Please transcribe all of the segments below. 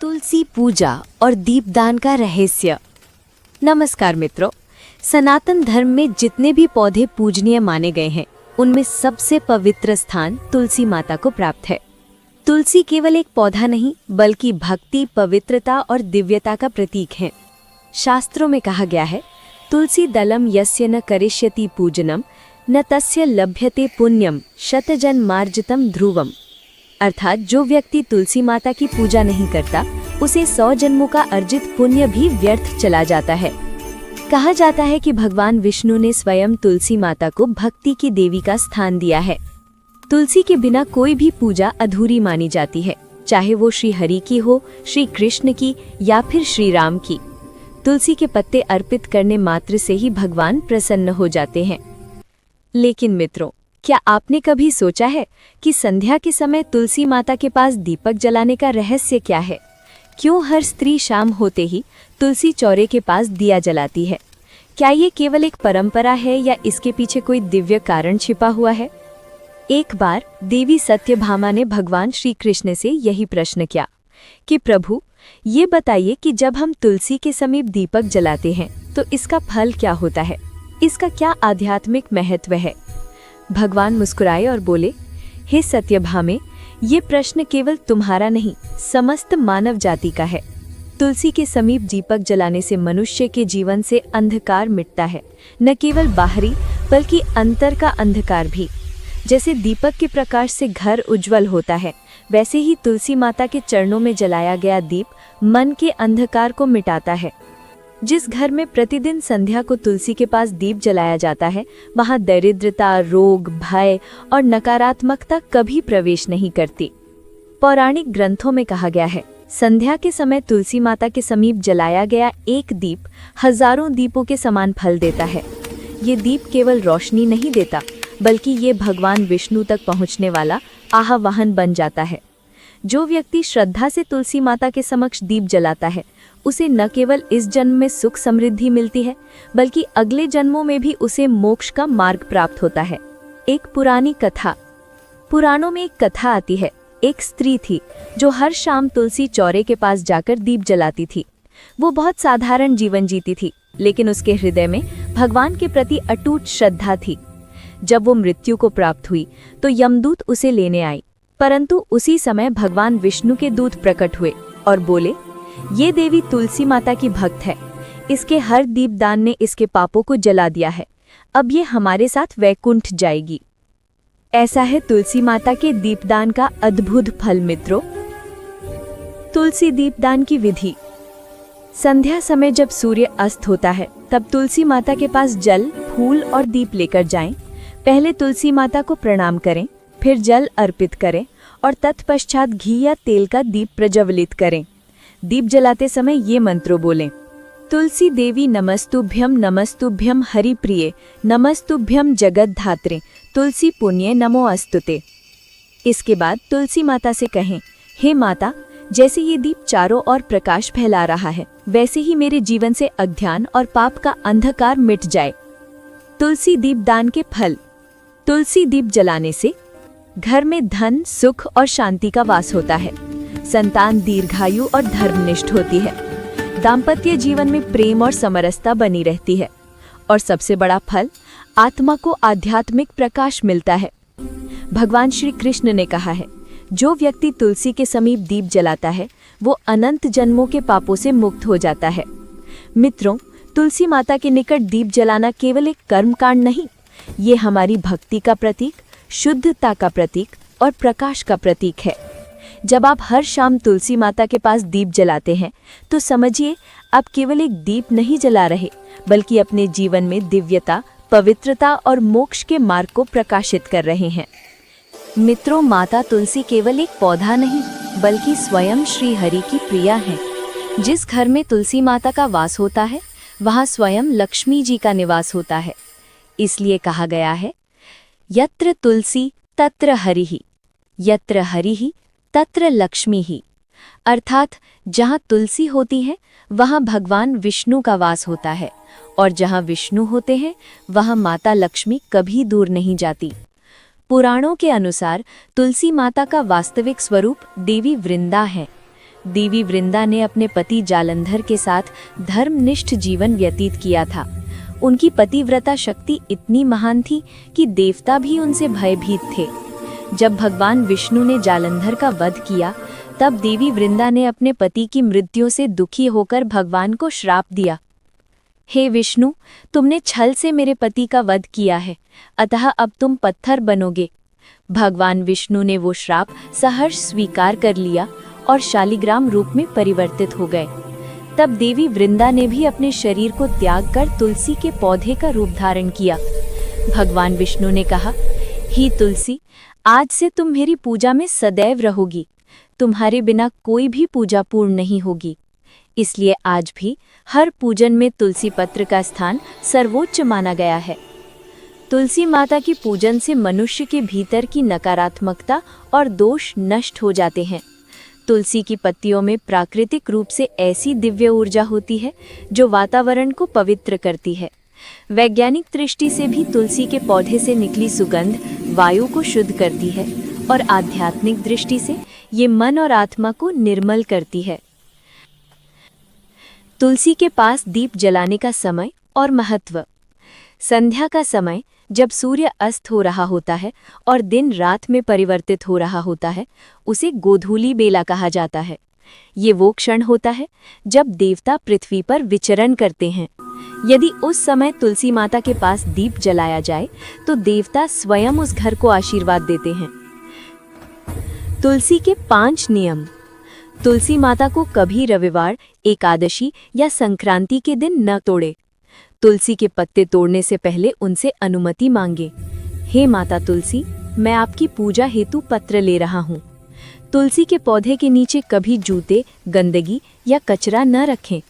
तुलसी पूजा और दीपदान का रहस्य। नमस्कार मित्रों, सनातन धर्म में जितने भी पौधे पूजनीय माने गए हैं उनमें सबसे पवित्र स्थान तुलसी माता को प्राप्त है। तुलसी केवल एक पौधा नहीं बल्कि भक्ति, पवित्रता और दिव्यता का प्रतीक है। शास्त्रों में कहा गया है, तुलसी दलम यस्य न करिष्यति पूजनम न तस्य लभ्यते पुण्यम शतजन्मार्जितम ध्रुवम। अर्थात जो व्यक्ति तुलसी माता की पूजा नहीं करता उसे 100 जन्मों का अर्जित पुण्य भी व्यर्थ चला जाता है। कहा जाता है कि भगवान विष्णु ने स्वयं तुलसी माता को भक्ति की देवी का स्थान दिया है। तुलसी के बिना कोई भी पूजा अधूरी मानी जाती है, चाहे वो श्री हरि की हो, श्री कृष्ण की या फिर श्री राम की। तुलसी के पत्ते अर्पित करने मात्र से ही भगवान प्रसन्न हो जाते हैं। लेकिन मित्रों, क्या आपने कभी सोचा है कि संध्या के समय तुलसी माता के पास दीपक जलाने का रहस्य क्या है? क्यों हर स्त्री शाम होते ही तुलसी चौरे के पास दिया जलाती है? क्या ये केवल एक परंपरा है या इसके पीछे कोई दिव्य कारण छिपा हुआ है? एक बार देवी सत्यभामा ने भगवान श्री कृष्ण से यही प्रश्न किया कि प्रभु, ये बताइए कि जब हम तुलसी के समीप दीपक जलाते हैं तो इसका फल क्या होता है? इसका क्या आध्यात्मिक महत्व है? भगवान मुस्कुराए और बोले, हे सत्यभामे, ये प्रश्न केवल तुम्हारा नहीं, समस्त मानव जाति का है। तुलसी के समीप दीपक जलाने से मनुष्य के जीवन से अंधकार मिटता है, न केवल बाहरी बल्कि अंतर का अंधकार भी। जैसे दीपक के प्रकाश से घर उज्जवल होता है, वैसे ही तुलसी माता के चरणों में जलाया गया दीप मन के अंधकार को मिटाता है। जिस घर में प्रतिदिन संध्या को तुलसी के पास दीप जलाया जाता है, वहां दरिद्रता, रोग, भय और नकारात्मकता कभी प्रवेश नहीं करती। पौराणिक ग्रंथों में कहा गया है, संध्या के समय तुलसी माता के समीप जलाया गया एक दीप हजारों दीपों के समान फल देता है। ये दीप केवल रोशनी नहीं देता बल्कि ये भगवान विष्णु तक पहुंचने वाला आवाहन बन जाता है। जो व्यक्ति श्रद्धा से तुलसी माता के समक्ष दीप जलाता है, उसे न केवल इस जन्म में सुख समृद्धि मिलती है बल्कि अगले जन्मों में भी उसे मोक्ष का मार्ग प्राप्त होता है। एक पुरानी कथा, पुराणों में एक कथा आती है। एक स्त्री थी जो हर शाम तुलसी चौरे के पास जाकर दीप जलाती थी। वो बहुत साधारण जीवन जीती थी, लेकिन उसके हृदय में भगवान के प्रति अटूट श्रद्धा थी। जब वो मृत्यु को प्राप्त हुई तो यमदूत उसे लेने आई, परंतु उसी समय भगवान विष्णु के दूत प्रकट हुए और बोले, ये देवी तुलसी माता की भक्त है, इसके हर दीपदान ने इसके पापों को जला दिया है, अब ये हमारे साथ वैकुंठ जाएगी। ऐसा है तुलसी माता के दीपदान का अद्भुत फल। मित्रों, तुलसी दीपदान की विधि। संध्या समय जब सूर्य अस्त होता है तब तुलसी माता के पास जल, फूल और दीप लेकर जाएं। पहले तुलसी माता को प्रणाम करें, फिर जल अर्पित करें और तत्पश्चात घी या तेल का दीप प्रज्वलित करें। दीप जलाते समय ये मंत्रों बोलें, तुलसी देवी नमस्तुभ्यम नमस्तुभ्यम हरि प्रिये नमस्तुभ्यम जगत धात्रे तुलसी पुण्ये नमो अस्तुते। इसके बाद तुलसी माता से कहें, हे माता, जैसे ये दीप चारों ओर प्रकाश फैला रहा है, वैसे ही मेरे जीवन से अज्ञान और पाप का अंधकार मिट जाए। तुलसी दीपदान के फल। तुलसी दीप जलाने से घर में धन, सुख और शांति का वास होता है। संतान दीर्घायु और धर्मनिष्ठ होती है। दाम्पत्य जीवन में प्रेम और समरसता बनी रहती है। और सबसे बड़ा फल, आत्मा को आध्यात्मिक प्रकाश मिलता है। भगवान श्री कृष्ण ने कहा है, जो व्यक्ति तुलसी के समीप दीप जलाता है वो अनंत जन्मों के पापों से मुक्त हो जाता है। मित्रों, तुलसी माता के निकट दीप जलाना केवल एक कर्मकांड नहीं, ये हमारी भक्ति का प्रतीक, शुद्धता का प्रतीक और प्रकाश का प्रतीक है। जब आप हर शाम तुलसी माता के पास दीप जलाते हैं तो समझिए आप केवल एक दीप नहीं जला रहे बल्कि अपने जीवन में दिव्यता, पवित्रता और मोक्ष के मार्ग को प्रकाशित कर रहे हैं। मित्रों, माता तुलसी केवल एक पौधा नहीं बल्कि स्वयं श्री हरि की प्रिया है। जिस घर में तुलसी माता का वास होता है वहाँ स्वयं लक्ष्मी जी का निवास होता है। इसलिए कहा गया है, यत्र तुलसी तत्र हरिः, यत्र हरिः तत्र लक्ष्मी ही। अर्थात जहाँ तुलसी होती है वहाँ भगवान विष्णु का वास होता है और जहाँ विष्णु होते हैं वहाँ माता लक्ष्मी कभी दूर नहीं जाती। पुराणों के अनुसार तुलसी माता का वास्तविक स्वरूप देवी वृंदा है। देवी वृंदा ने अपने पति जालंधर के साथ धर्मनिष्ठ जीवन व्यतीत किया था। उनकी पतिव्रता शक्ति इतनी महान थी कि देवता भी उनसे भयभीत थे। जब भगवान विष्णु ने जालंधर का वध किया, तब देवी वृंदा ने अपने पति की मृत्यु से दुखी होकर भगवान को श्राप दिया। हे विष्णु, तुमने छल से मेरे पति का वध किया है, अतः अब तुम पत्थर बनोगे। भगवान विष्णु ने वो श्राप सहर्ष स्वीकार कर लिया और शालिग्राम रूप में परिवर्तित हो गए। तब देवी वृंदा ने भी अपने शरीर को त्याग कर तुलसी के पौधे का रूप धारण किया। भगवान विष्णु ने कहा, ही तुलसी, आज से तुम मेरी पूजा में सदैव रहोगी। तुम्हारे बिना कोई भी पूजा पूर्ण नहीं होगी। इसलिए आज भी हर पूजन में तुलसी पत्र का स्थान सर्वोच्च माना गया है। तुलसी माता की पूजन से मनुष्य के भीतर की नकारात्मकता और दोष नष्ट हो जाते हैं। तुलसी की पत्तियों में प्राकृतिक रूप से ऐसी दिव्य ऊर्जा होती है जो वातावरण को पवित्र करती है। वैज्ञानिक दृष्टि से भी तुलसी के पौधे से निकली सुगंध वायु को शुद्ध करती है और आध्यात्मिक दृष्टि से ये मन और आत्मा को निर्मल करती है। तुलसी के पास दीप जलाने का समय और महत्व। संध्या का समय, जब सूर्य अस्त हो रहा होता है और दिन रात में परिवर्तित हो रहा होता है, उसे गोधूली बेला कहा जाता है। ये वो क्षण होता है जब देवता पृथ्वी पर विचरण करते हैं। यदि उस समय तुलसी माता के पास दीप जलाया जाए तो देवता स्वयं उस घर को आशीर्वाद देते हैं। तुलसी के 5 नियम। तुलसी माता को कभी रविवार, एकादशी या संक्रांति के दिन न तोड़े। तुलसी के पत्ते तोड़ने से पहले उनसे अनुमति मांगे। हे माता तुलसी, मैं आपकी पूजा हेतु पत्र ले रहा हूँ। तुलसी के पौधे के नीचे कभी जूते, गंदगी या कचरा न रखें।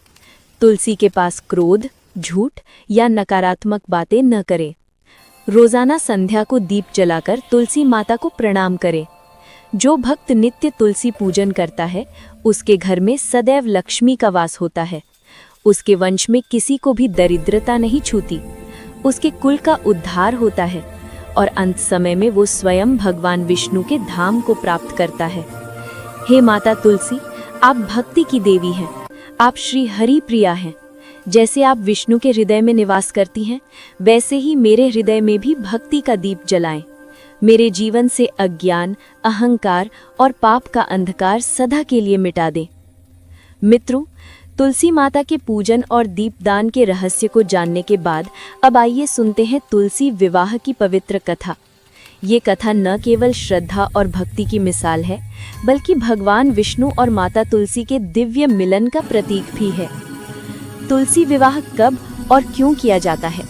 तुलसी के पास क्रोध, झूठ या नकारात्मक बातें न करें। रोजाना संध्या को दीप जलाकर तुलसी माता को प्रणाम करें। जो भक्त नित्य तुलसी पूजन करता है, उसके घर में सदैव लक्ष्मी का वास होता है। उसके वंश में किसी को भी दरिद्रता नहीं छूती। उसके कुल का उद्धार होता है और अंत समय में वो स्वयं भगवान विष्णु के धाम को प्राप्त करता है। हे माता तुलसी, आप भक्ति की देवी हैं। आप श्री हरि प्रिया हैं। जैसे आप विष्णु के हृदय में निवास करती हैं, वैसे ही मेरे हृदय में भी भक्ति का दीप जलाएं। मेरे जीवन से अज्ञान, अहंकार और पाप का अंधकार सदा के लिए मिटा दें। मित्रों, तुलसी माता के पूजन और दीपदान के रहस्य को जानने के बाद अब आइए सुनते हैं तुलसी विवाह की पवित्र कथा। ये कथा न केवल श्रद्धा और भक्ति की मिसाल है, बल्कि भगवान विष्णु और माता तुलसी के दिव्य मिलन का प्रतीक भी है। तुलसी विवाह कब और क्यों किया जाता है?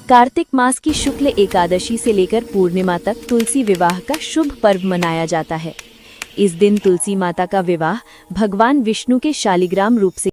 कार्तिक मास की शुक्ल एकादशी से लेकर पूर्णिमा तक तुलसी विवाह का शुभ पर्व मनाया जाता है। इस दिन तुलसी माता का विवाह भगवान विष्णु के शालिग्राम रूप से